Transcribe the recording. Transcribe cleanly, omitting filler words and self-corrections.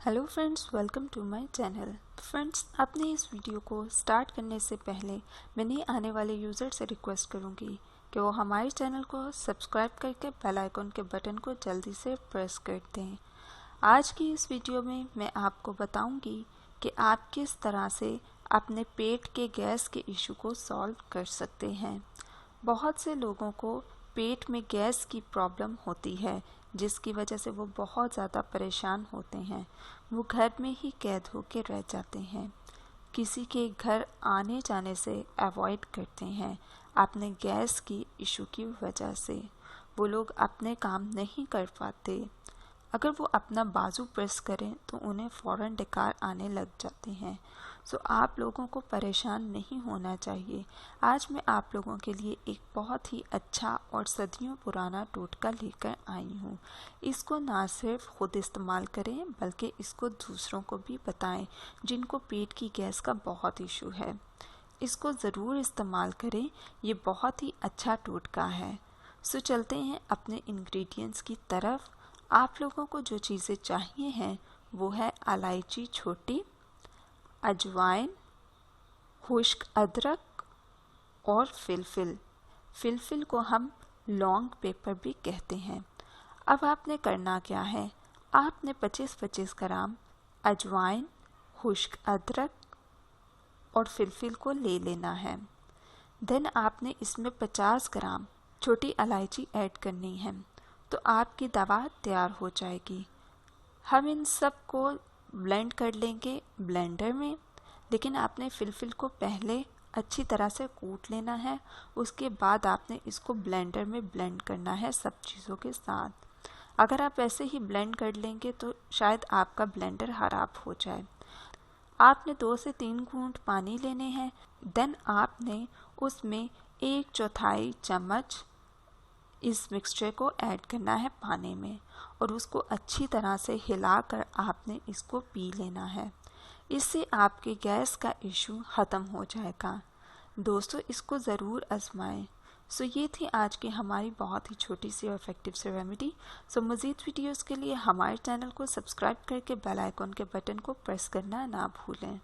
Hello friends, welcome to my channel. Friends, अपने इस video को स्टार्ट करने से पहले मैं नए आने वाले यूज़र से रिक्वेस्ट करूंगी कि वो हमारे चैनल को सब्सक्राइब करके बेल आइकन के बटन को जल्दी से प्रेस कर दें। आज की इस वीडियो में मैं आपको बताऊंगी कि आप किस तरह से अपने पेट के गैस के इशू को सॉल्व कर सकते हैं। बहुत से लोगों को पेट में गैस की प्रॉब्लम होती है, जिसकी वजह से वो बहुत ज़्यादा परेशान होते हैं। वो घर में ही कैद होकर रह जाते हैं, किसी के घर आने जाने से अवॉइड करते हैं अपने गैस की इशू की वजह से। वो लोग अपने काम नहीं कर पाते। अगर वो अपना बाजू प्रेस करें तो उन्हें फ़ौरन डकार आने लग जाते हैं। सो आप लोगों को परेशान नहीं होना चाहिए। आज मैं आप लोगों के लिए एक बहुत ही अच्छा और सदियों पुराना टोटका लेकर आई हूँ। इसको ना सिर्फ खुद इस्तेमाल करें बल्कि इसको दूसरों को भी बताएं जिनको पेट की गैस का बहुत इशू है। इसको ज़रूर इस्तेमाल करें, ये बहुत ही अच्छा टोटका है। सो चलते हैं अपने इंग्रेडिएंट्स की तरफ। आप लोगों को जो चीज़ें चाहिए हैं वो है इलायची छोटी, अजवाइन, खुश्क अदरक और फिलफिल। फिलफिल को हम लौंग पेपर भी कहते हैं। अब आपने करना क्या है, आपने 25-25 ग्राम अजवाइन, खुश्क अदरक और फिलफिल को ले लेना है। देन आपने इसमें 50 ग्राम छोटी इलायची ऐड करनी है, तो आपकी दवा तैयार हो जाएगी। हम इन सब को ब्लेंड कर लेंगे ब्लेंडर में, लेकिन आपने फिलफिल को पहले अच्छी तरह से कूट लेना है। उसके बाद आपने इसको ब्लेंडर में ब्लेंड करना है सब चीज़ों के साथ। अगर आप ऐसे ही ब्लेंड कर लेंगे तो शायद आपका ब्लेंडर खराब हो जाए। आपने 2 से 3 घूंट पानी लेने हैं। देन आपने उसमें 1/4 चम्मच इस मिक्सचर को ऐड करना है पानी में और उसको अच्छी तरह से हिलाकर आपने इसको पी लेना है। इससे आपके गैस का इशू ख़त्म हो जाएगा। दोस्तों, इसको ज़रूर आजमाएं। सो ये थी आज की हमारी बहुत ही छोटी सी और इफेक्टिव सी रेमेडी। सो मज़ीद वीडियोस के लिए हमारे चैनल को सब्सक्राइब करके बेल आइकन के बटन को प्रेस करना ना भूलें।